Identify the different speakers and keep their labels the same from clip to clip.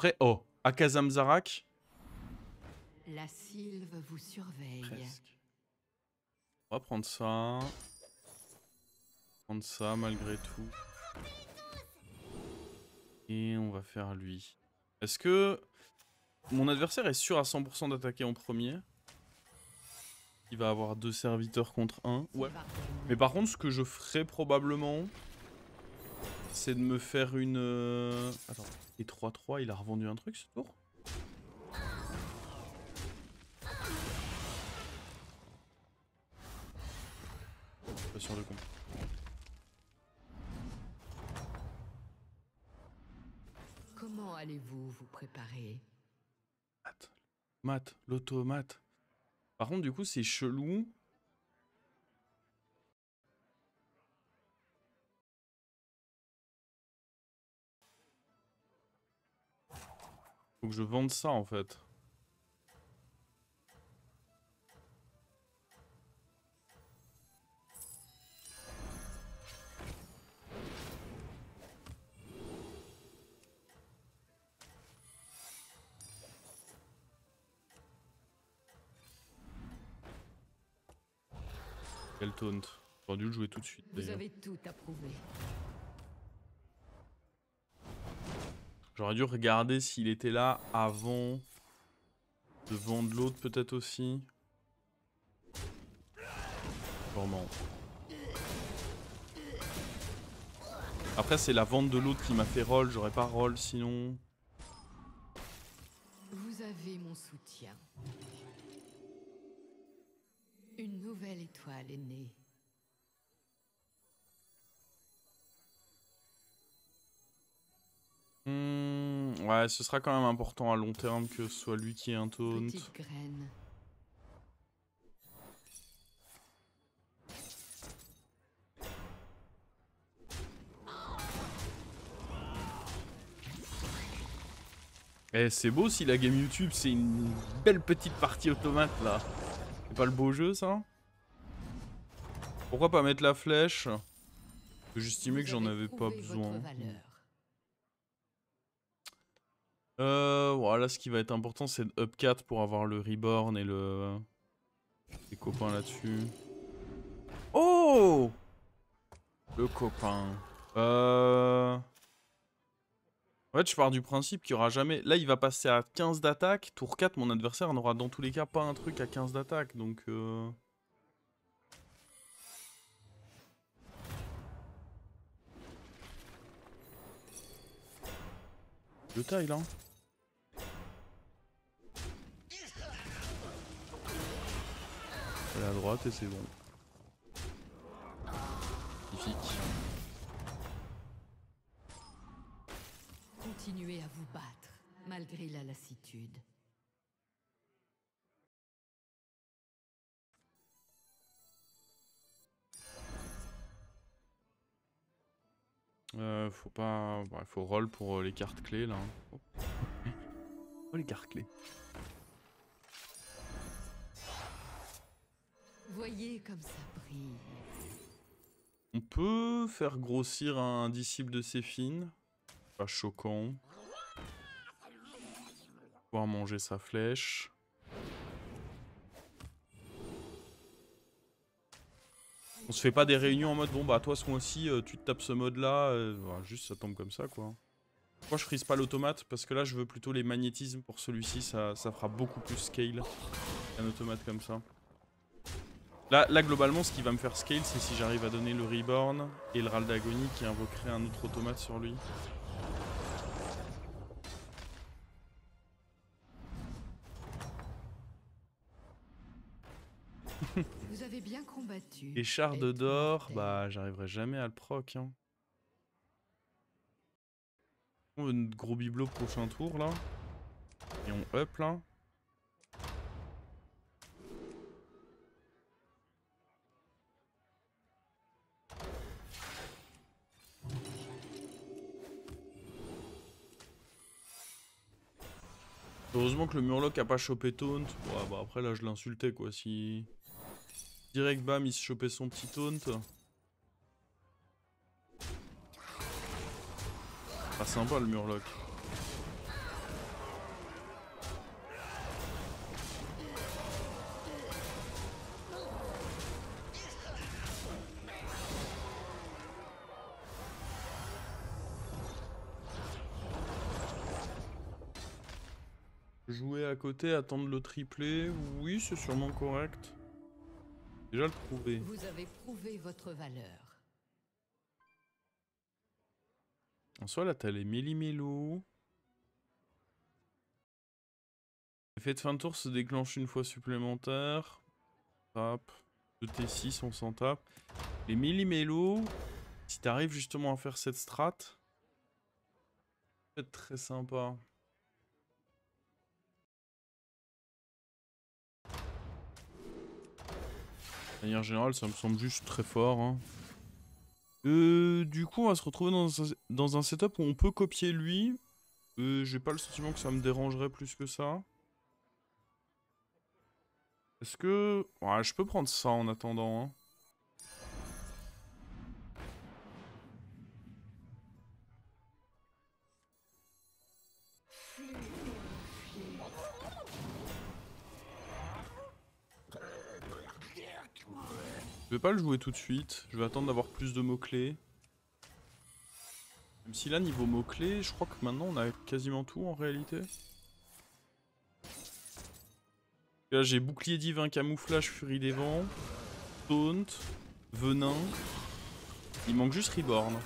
Speaker 1: Après, oh, Akazamzarak.
Speaker 2: La sylve vous surveille.
Speaker 1: Presque. On va prendre ça. Prendre ça malgré tout. Et on va faire lui. Est-ce que mon adversaire est sûr à 100% d'attaquer en premier? Il va avoir 2 serviteurs contre 1. Ouais. Mais par contre, ce que je ferais probablement, c'est de me faire une... Attends, et 3-3, il a revendu un truc ce tour? Pas sûr de comprendre.
Speaker 2: Comment allez-vous vous préparer?
Speaker 1: Mat, l'automate. Par contre, du coup, c'est chelou. Faut que je vende ça, en fait. Quel taunt. J'aurais dû le jouer tout de suite,
Speaker 2: Vous
Speaker 1: d'ailleurs.
Speaker 2: avez tout approuvé.
Speaker 1: J'aurais dû regarder s'il était là avant de vendre l'autre, peut-être aussi. Sûrement. Après, c'est la vente de l'autre qui m'a fait roll. J'aurais pas roll sinon.
Speaker 2: Vous avez mon soutien. Une nouvelle étoile est née.
Speaker 1: Ouais, ce sera quand même important à long terme que ce soit lui qui ait un taunt.
Speaker 2: Petite graine.
Speaker 1: Eh, c'est beau si la game YouTube, c'est une belle petite partie automate là. C'est pas le beau jeu ça? Pourquoi pas mettre la flèche? J'estimais que j'en avais pas besoin. Voilà, ce qui va être important, c'est de up 4 pour avoir le reborn et les copains là-dessus. Oh! Le copain. En fait, je pars du principe qu'il y aura jamais... Là, il va passer à 15 d'attaque. Tour 4, mon adversaire n'aura dans tous les cas pas un truc à 15 d'attaque. Donc... De taille, hein. Elle est à droite et c'est bon. Magnifique.
Speaker 2: Continuez à vous battre, malgré la lassitude.
Speaker 1: Faut pas... Bah, faut roll pour les cartes clés, là. Oh, oh les cartes clés.
Speaker 2: Voyez comme ça brille.
Speaker 1: On peut faire grossir un disciple de Séphine. Pas choquant. Pouvoir manger sa flèche. On se fait pas des réunions en mode bon bah toi ce mois-ci tu te tapes ce mode là, voilà, juste ça tombe comme ça quoi. Pourquoi je frise pas l'automate? Parce que là je veux plutôt les magnétismes pour celui-ci, ça fera beaucoup plus scale qu'un automate comme ça. Là globalement ce qui va me faire scale c'est si j'arrive à donner le reborn et le râle d'agonie qui invoquerait un autre automate sur lui.
Speaker 2: Vous avez bien combattu.
Speaker 1: Et Shard d'or, bah j'arriverai jamais à le proc. Hein. On veut notre gros bibelot prochain tour là. Et on up là. Heureusement que le Murloc a pas chopé taunt. Ouais, bah après là je l'insultais quoi. Si direct bam il se chopait son petit taunt. Pas sympa le Murloc. Jouer à côté, attendre le triplé, oui, c'est sûrement correct. Déjà le prouver.
Speaker 2: Vous avez prouvé votre valeur.
Speaker 1: En soi, là, t'as les méli-mélo. L'effet de fin de tour se déclenche une fois supplémentaire. Hop. 2T6, on s'en tape. Les méli-mélo, si t'arrives justement à faire cette strat, ça peut être très sympa. De manière générale, ça me semble juste très fort. Hein. Du coup, on va se retrouver dans un setup où on peut copier lui. J'ai pas le sentiment que ça me dérangerait plus que ça. Est-ce que... Ouais, je peux prendre ça en attendant. Hein. Je vais pas le jouer tout de suite. Je vais attendre d'avoir plus de mots-clés. Même si là, niveau mots-clés, je crois que maintenant on a quasiment tout en réalité. Là, j'ai bouclier divin, camouflage, furie des vents, taunt, venin. Il manque juste Reborn.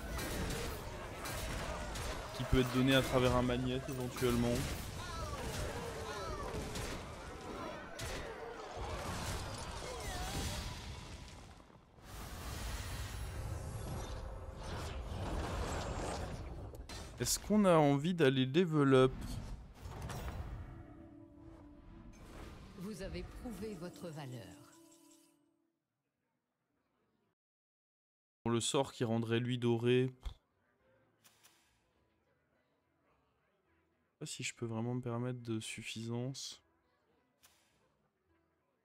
Speaker 1: Qui peut être donné à travers un magnète éventuellement. Est-ce qu'on a envie d'aller develop?
Speaker 2: Vous avez prouvé votre valeur.
Speaker 1: Pour le sort qui rendrait lui doré. Je sais pas si je peux vraiment me permettre de suffisance.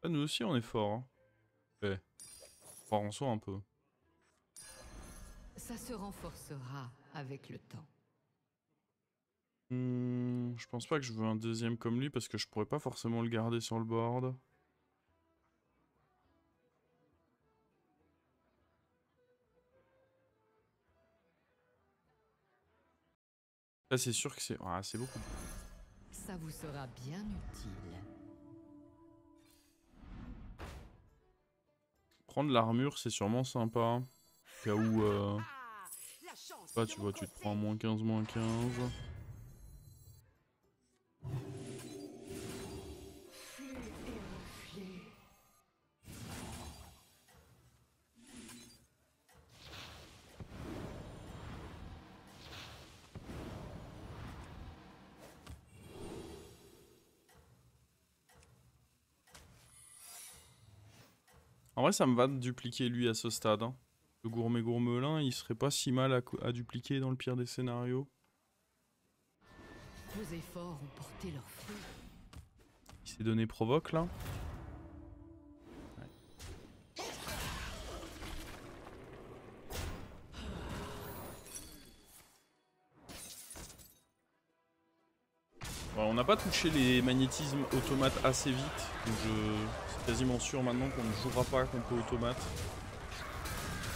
Speaker 1: Ah, nous aussi on est fort. Hein. Ouais. Fort en soi un peu.
Speaker 2: Ça se renforcera avec le temps.
Speaker 1: Je pense pas que je veux un deuxième comme lui parce que je pourrais pas forcément le garder sur le board. Là c'est sûr que c'est... Ah, c'est beaucoup.
Speaker 2: Ça vous sera bien utile.
Speaker 1: Prendre l'armure c'est sûrement sympa. Au cas où... Bah tu vois, tu te prends moins 15, moins 15. En vrai, ça me va de dupliquer lui à ce stade. Hein. Le gourmet gourmelin, il serait pas si mal à dupliquer dans le pire des scénarios.
Speaker 2: Vos efforts ont porté leurs fruits.
Speaker 1: Il s'est donné provoque là. Ouais. Bon, on n'a pas touché les magnétismes automates assez vite. Donc je suis quasiment sûr maintenant qu'on ne jouera pas contre automate.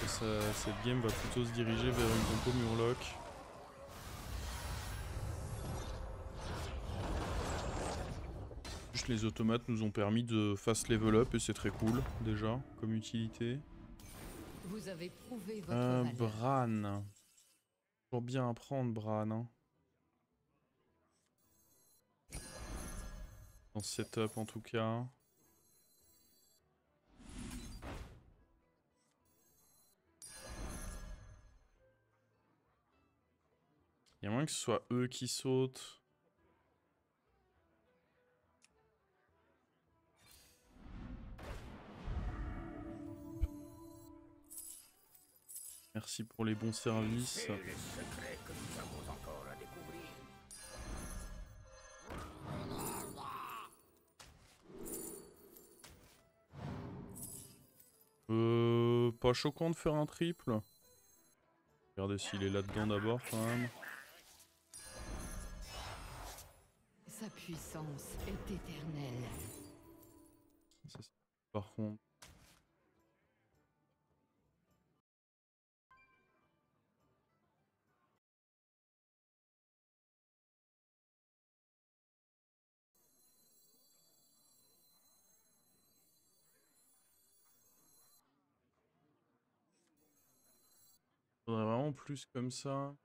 Speaker 1: Que cette game va plutôt se diriger vers une compo Murloc. Juste les automates nous ont permis de fast level up et c'est très cool déjà comme utilité.
Speaker 2: Vous avez prouvé votre valeur.
Speaker 1: Bran. Toujours bien à prendre Bran. Hein. Dans ce setup en tout cas. Il y a moins que ce soit eux qui sautent. Merci pour les bons services. Pas choquant de faire un triple. Regardez s'il est là-dedans d'abord quand même.
Speaker 2: Sa puissance est éternelle.
Speaker 1: Ça, par contre. Faudrait vraiment plus comme ça.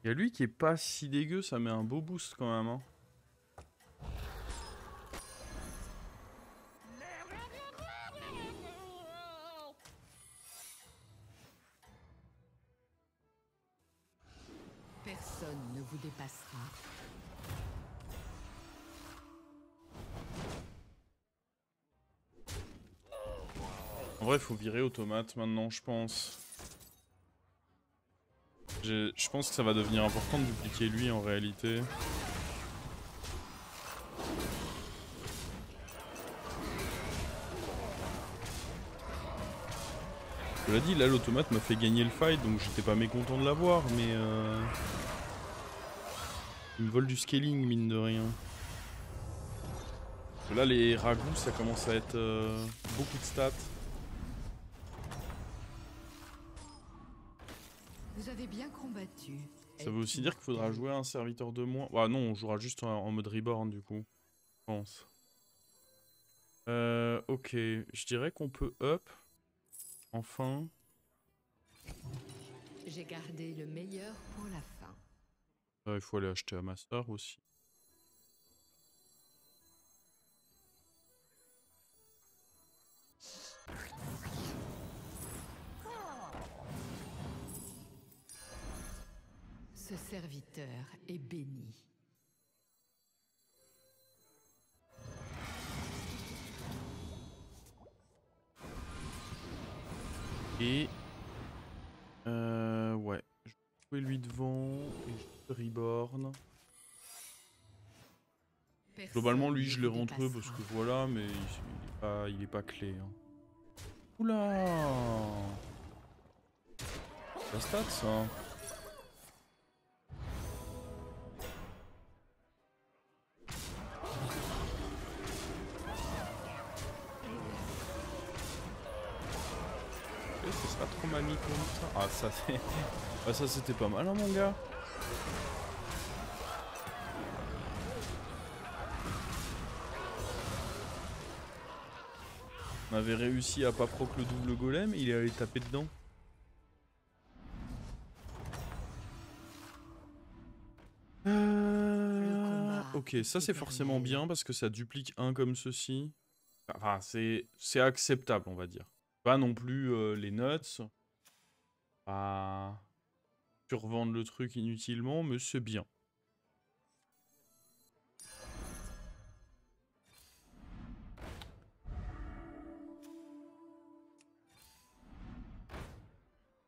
Speaker 1: Il y a lui qui est pas si dégueu, ça met un beau boost quand même. Hein.
Speaker 2: Personne ne vous dépassera.
Speaker 1: En vrai, il faut virer Automate maintenant, je pense. Je pense que ça va devenir important de dupliquer lui en réalité. Je l'ai dit, là l'Automate m'a fait gagner le fight, donc j'étais pas mécontent de l'avoir, mais il me vole du scaling mine de rien. Là les ragoûts ça commence à être beaucoup de stats.
Speaker 2: Vous avez bien combattu.
Speaker 1: Ça veut aussi dire qu'il faudra jouer un serviteur de moins. Ah non, on jouera juste en mode reborn du coup. Je pense. Ok, je dirais qu'on peut up. Enfin.
Speaker 2: J'ai gardé le meilleur pour la fin.
Speaker 1: Il faut aller acheter à ma soeur aussi.
Speaker 2: Ce serviteur est béni.
Speaker 1: Et ouais, je vais jouer lui devant et je reborn. Globalement lui je l'ai rentré parce que voilà, mais il est pas clé. Hein. Oula, la stat ça. Ce sera trop mamie comme ça. Ah ça c'est... Ah ça c'était pas mal hein mon gars. On avait réussi à pas proc le double golem et il est allé taper dedans. Ok, ça c'est forcément bien parce que ça duplique un comme ceci. Enfin, c'est acceptable, on va dire. Pas non plus les nuts. Pas survendre le truc inutilement, mais c'est bien.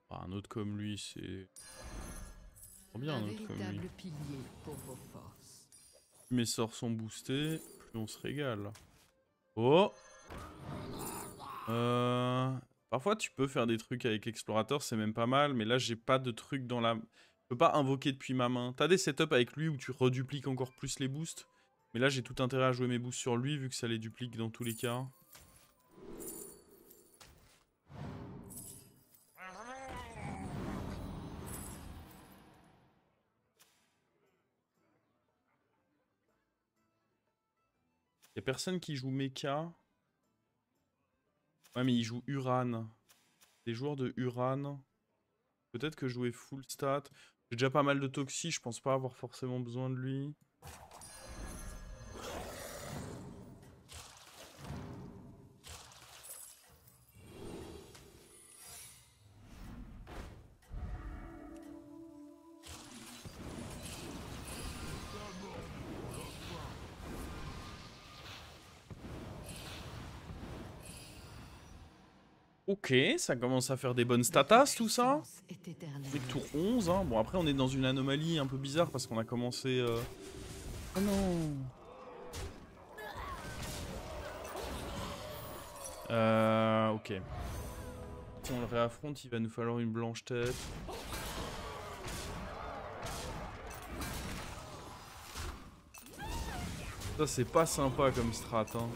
Speaker 1: Un autre comme lui, c'est... Trop bien un autre comme lui.
Speaker 2: Pilier pour vos forces.
Speaker 1: Plus mes sorts sont boostés, plus on se régale. Oh! Parfois tu peux faire des trucs avec explorateur, c'est même pas mal, mais là j'ai pas de truc dans la... Je peux pas invoquer depuis ma main. T'as des setups avec lui où tu redupliques encore plus les boosts, mais là j'ai tout intérêt à jouer mes boosts sur lui vu que ça les duplique dans tous les cas. Y'a personne qui joue mecha. Ouais mais il joue Uran. Des joueurs de Uran. Peut-être que jouer full stat. J'ai déjà pas mal de toxi, je pense pas avoir forcément besoin de lui. Ok, ça commence à faire des bonnes statas tout ça. Avec tour 11, hein. Bon après on est dans une anomalie un peu bizarre parce qu'on a commencé... Oh non. Ok. Si on le réaffronte, il va nous falloir une blanche tête. Ça, c'est pas sympa comme strat, hein.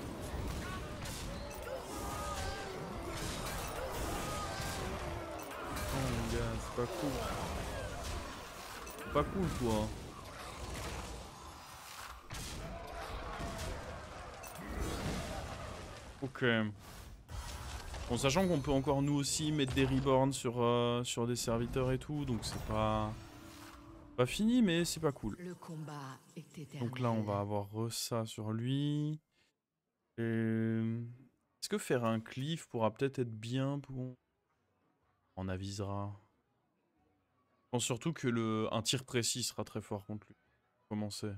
Speaker 1: Oh mon gars, c'est pas cool. C'est pas cool, toi. Ok. Bon, sachant qu'on peut encore nous aussi mettre des reborns sur des serviteurs et tout, donc c'est pas fini, mais c'est pas cool.
Speaker 2: Le combat est éternel.
Speaker 1: Donc là, on va avoir ça sur lui. Est-ce que faire un cleave pourra peut-être être bien pour... On avisera. Je pense surtout que un tir précis sera très fort contre lui. Commencer.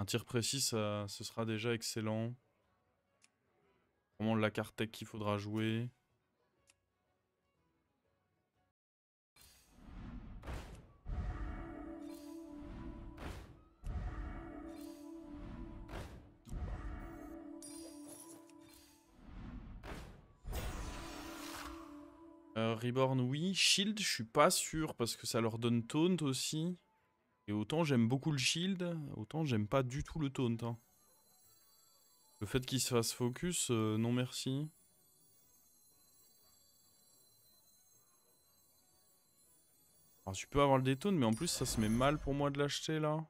Speaker 1: Un tir précis, ce sera déjà excellent. Vraiment la carte tech qu'il faudra jouer. Reborn, oui. Shield, je suis pas sûr parce que ça leur donne taunt aussi. Et autant j'aime beaucoup le shield, autant j'aime pas du tout le taunt. Hein. Le fait qu'il se fasse focus, non merci. Alors tu peux avoir le détaunt, mais en plus ça se met mal pour moi de l'acheter là.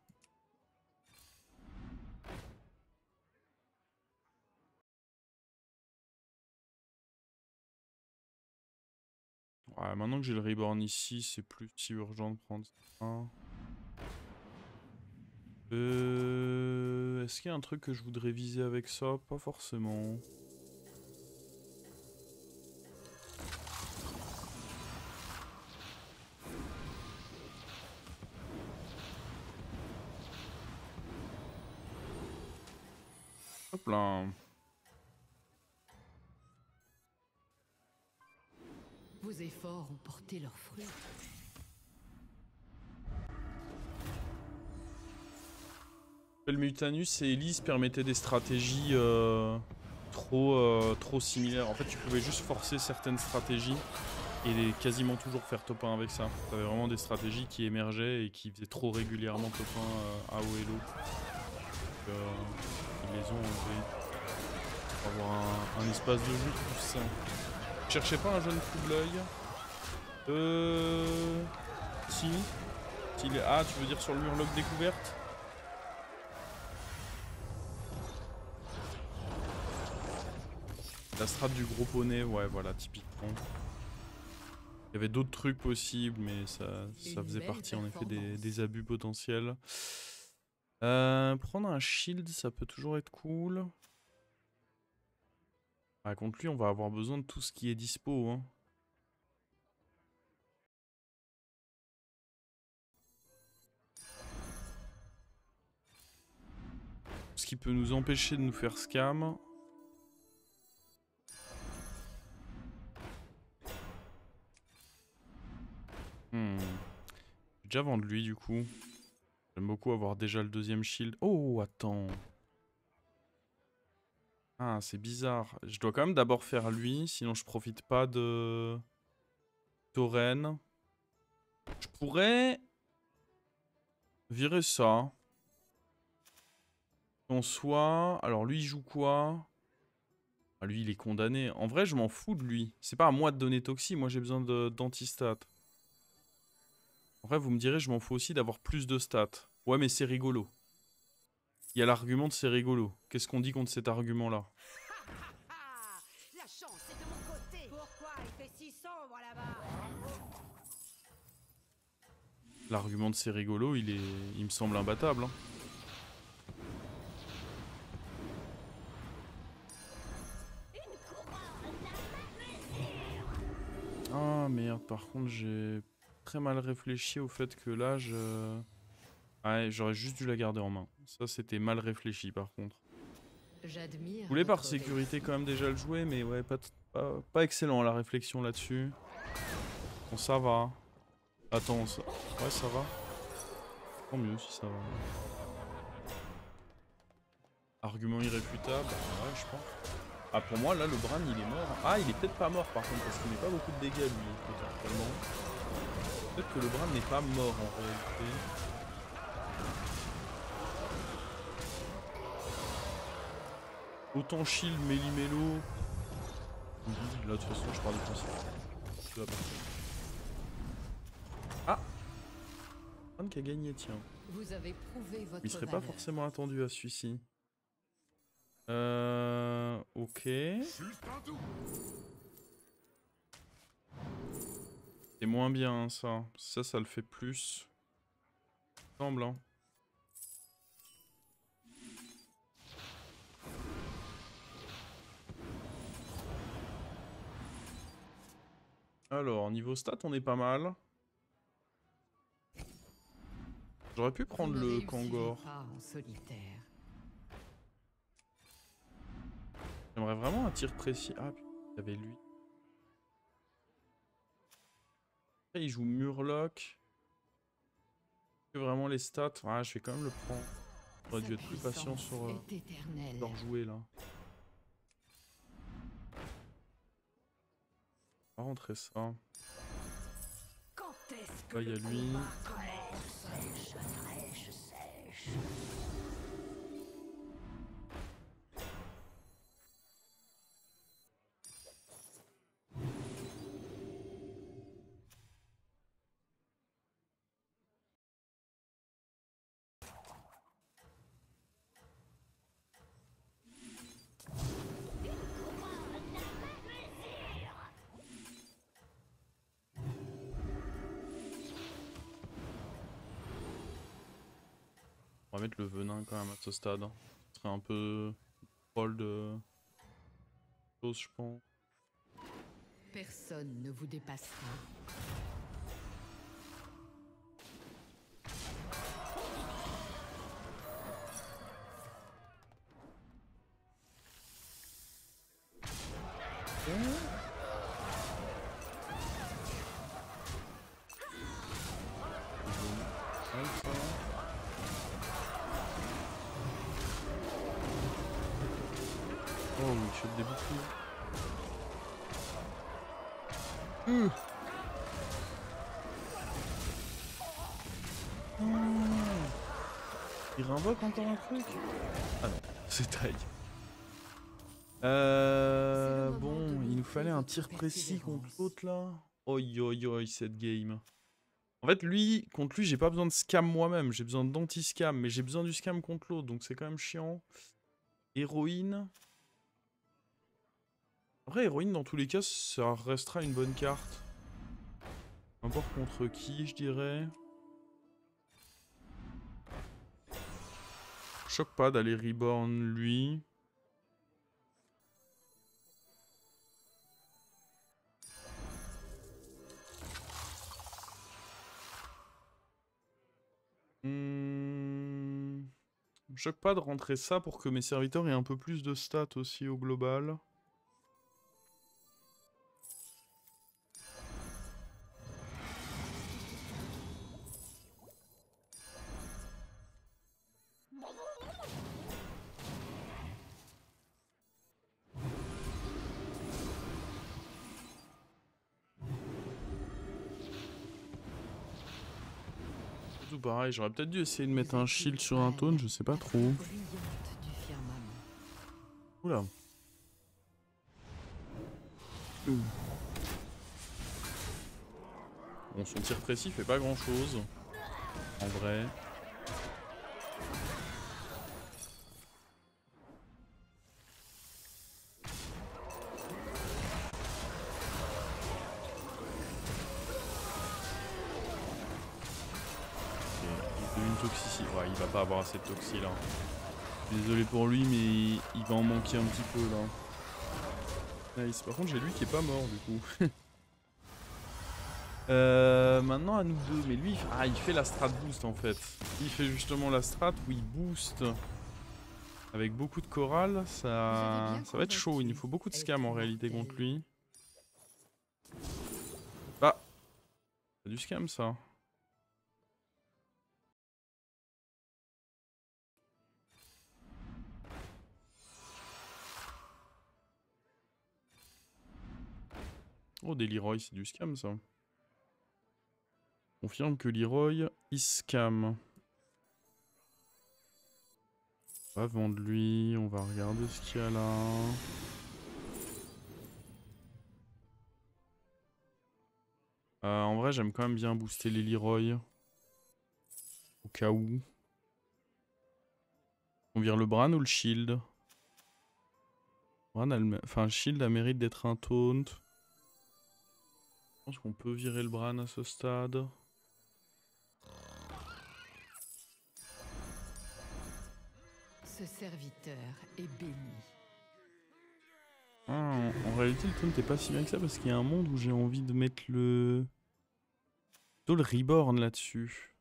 Speaker 1: Ouais, maintenant que j'ai le reborn ici, c'est plus si urgent de prendre ça. Est-ce qu'il y a un truc que je voudrais viser avec ça? Pas forcément. Hop là.
Speaker 2: Vos efforts ont porté leurs fruits.
Speaker 1: Le Mutanus et Elise permettaient des stratégies trop similaires. En fait, tu pouvais juste forcer certaines stratégies et quasiment toujours faire top 1 avec ça. Tu avais vraiment des stratégies qui émergeaient et qui faisaient trop régulièrement top 1 à haut elo. Ils les ont enlevés pour avoir un espace de jeu plus simple. Cherchez pas un jeune fou de l'œil. Si. Ah, tu veux dire sur le murloc découverte? La strat du gros poney, ouais, voilà, typiquement. Il y avait d'autres trucs possibles, mais ça faisait partie en effet des abus potentiels. Prendre un shield, ça peut toujours être cool. Ah, contre lui, on va avoir besoin de tout ce qui est dispo. Hein. Ce qui peut nous empêcher de nous faire scam. Je vais déjà vendre lui du coup. J'aime beaucoup avoir déjà le deuxième shield. Oh, attends. Ah, c'est bizarre. Je dois quand même d'abord faire lui, sinon je profite pas de Tauren. Je pourrais virer ça. En soi... Alors lui, il joue quoi? Ah, lui, il est condamné. En vrai, je m'en fous de lui. C'est pas à moi de donner Toxi, moi j'ai besoin d'anti-stats. En vrai, vous me direz, je m'en fous aussi d'avoir plus de stats. Ouais, mais c'est rigolo. Il y a l'argument de c'est rigolo. Qu'est-ce qu'on dit contre cet argument-là?
Speaker 3: La chance est de mon côté. Pourquoi il fait si sombre là-bas?
Speaker 1: L'argument de c'est rigolo, il me semble imbattable. Hein. Ah merde, par contre, j'ai très mal réfléchi au fait que là, ouais, j'aurais juste dû la garder en main. Ça, c'était mal réfléchi par contre.
Speaker 2: J'admire.
Speaker 1: Je voulais par
Speaker 2: votre
Speaker 1: sécurité quand même déjà le jouer, mais ouais, pas excellent la réflexion là-dessus. Bon, ça va. Attends, ouais, ça va. Tant mieux si ça va. Argument irréfutable, ouais, je pense. Ah, pour moi, là, le Bran, il est mort. Ah, il est peut-être pas mort par contre, parce qu'il met pas beaucoup de dégâts lui, potentiellement. Peut-être que le Bran n'est pas mort en réalité. Autant shield, méli-mélo. Là, de toute façon, je pars du principe. Ça va partir. Ah, Anne qui a gagné, tiens.
Speaker 2: Vous avez prouvé votre
Speaker 1: Il serait pas
Speaker 2: valeur.
Speaker 1: forcément attendu à celui-ci. Ok. C'est moins bien, ça. Ça le fait plus. Semble, hein. Alors, niveau stats, on est pas mal. J'aurais pu
Speaker 2: Vous
Speaker 1: prendre
Speaker 2: ne
Speaker 1: le
Speaker 2: réussirez
Speaker 1: Kangor.
Speaker 2: pas en solitaire.
Speaker 1: J'aimerais vraiment un tir précis. Ah, putain, il y avait lui. Après, il joue Murloc. Que vraiment les stats. Ah, je vais quand même le prendre. J'aurais dû
Speaker 2: Sa
Speaker 1: être plus patient
Speaker 2: puissance
Speaker 1: sur
Speaker 2: est éternelle.
Speaker 1: leur jouer là. On va rentrer ça.
Speaker 3: Quand est-ce que
Speaker 1: Là, il y a
Speaker 3: le
Speaker 1: lui.
Speaker 3: combat commence? Sèche.
Speaker 1: On va mettre le venin quand même à ce stade. Ce serait un peu troll de choses, je pense.
Speaker 2: Personne ne vous dépassera.
Speaker 1: Oh, il chope des boucliers. Il réinvoque encore un truc? Ah non, c'est taille. Bon, il nous fallait un tir précis contre l'autre là. Oi oi oi cette game. En fait, lui, contre lui, j'ai pas besoin de scam moi-même, j'ai besoin d'anti-scam, mais j'ai besoin du scam contre l'autre, donc c'est quand même chiant. Héroïne. Après, héroïne, dans tous les cas, ça restera une bonne carte. N'importe contre qui, je dirais. Choque pas d'aller reborn lui. Choque pas de rentrer ça pour que mes serviteurs aient un peu plus de stats aussi au global. Tout pareil, j'aurais peut-être dû essayer de mettre un shield sur un taunt, je sais pas trop.
Speaker 2: Brillante du firmament.
Speaker 1: Oula. Bon, son tir précis fait pas grand chose. En vrai. Ok, une toxicité. Ouais, il va pas avoir assez de toxi là. Désolé pour lui, mais il va en manquer un petit peu là. Nice. Par contre, j'ai lui qui est pas mort du coup. Maintenant à nous deux, mais lui, il fait la strat boost en fait. Il fait justement la strat où il boost avec beaucoup de chorale, ça va être chaud. Il nous faut beaucoup de scam en réalité contre lui. Bah, c'est du scam ça. Oh, des Leroy, c'est du scam ça. Confirme que Leroy, il scam. On va vendre lui, on va regarder ce qu'il y a là. En vrai, j'aime quand même bien booster les Leroy. Au cas où. On vire le Bran ou le Shield? Bran, enfin, le Shield a mérite d'être un taunt. Je pense qu'on peut virer le Bran à ce stade.
Speaker 2: Ce serviteur est béni.
Speaker 1: Ah, en réalité, le taunt n'est pas si bien que ça parce qu'il y a un monde où j'ai envie de mettre le... plutôt le Reborn là-dessus.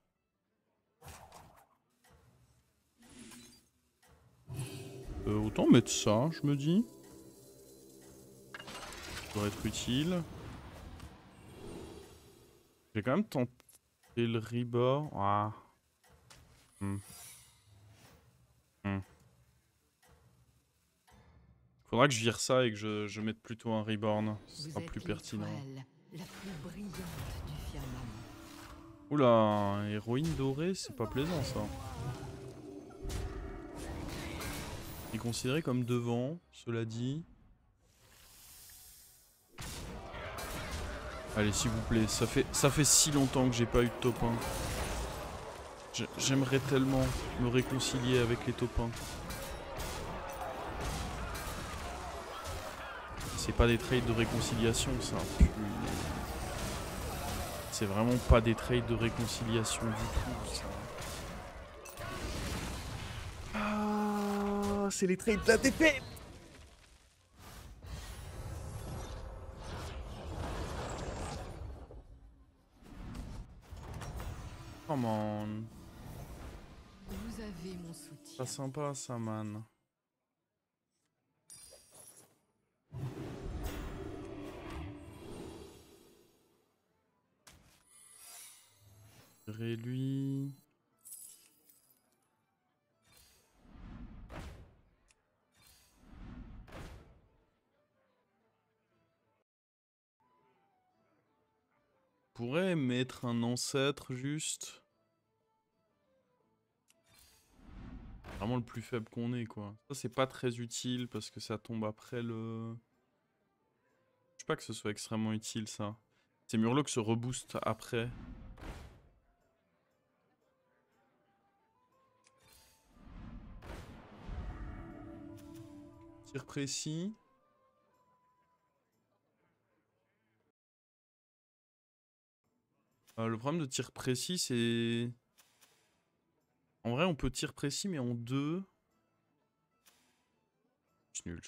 Speaker 1: Autant mettre ça, je me dis. Ça pourrait être utile. J'ai quand même tenté le Reborn. Ah. Faudra que je vire ça et que je mette plutôt un Reborn. Ce sera plus pertinent.
Speaker 2: La plus brillante du firmament.
Speaker 1: Oula, héroïne dorée, c'est pas plaisant ça. Il est considéré comme devant, cela dit. Allez, s'il vous plaît, ça fait si longtemps que j'ai pas eu de top 1. J'aimerais tellement me réconcilier avec les top 1. C'est pas des trades de réconciliation, ça. C'est vraiment pas des trades de réconciliation du tout, ça. Ah, c'est les trades de la TP. Come on.
Speaker 2: Vous avez mon soutien.
Speaker 1: Pas sympa ça, man. Lui. Pourrait mettre un ancêtre juste. Vraiment le plus faible qu'on ait quoi. Ça c'est pas très utile parce que ça tombe après le... Je sais pas que ce soit extrêmement utile ça. C'est Murloc se rebooste après. Tir précis. Le problème de tir précis c'est... En vrai on peut tir précis mais en 2. C'est nul.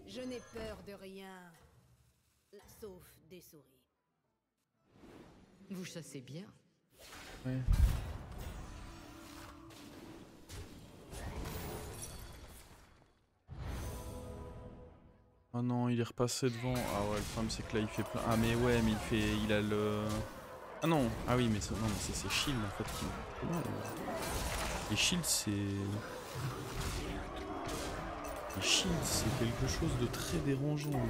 Speaker 3: Je n'ai peur de rien, sauf des souris.
Speaker 2: Vous chassez bien.
Speaker 1: Ouais. Oh non, il est repassé devant. Ah ouais, le problème c'est que là il fait plein. Ah mais ouais, mais il a le... Ah non, ah oui, mais non, mais c'est ses shields en fait qui... Ouais. Les shields c'est... Les shields c'est quelque chose de très dérangeant. Là.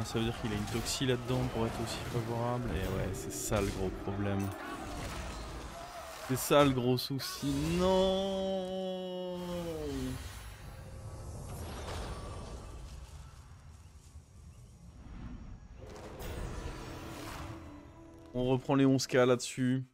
Speaker 1: Ça veut dire qu'il a une toxie là-dedans pour être aussi favorable. Et ouais, c'est ça le gros problème. C'est ça le gros souci. Non. On reprend les 11K là-dessus.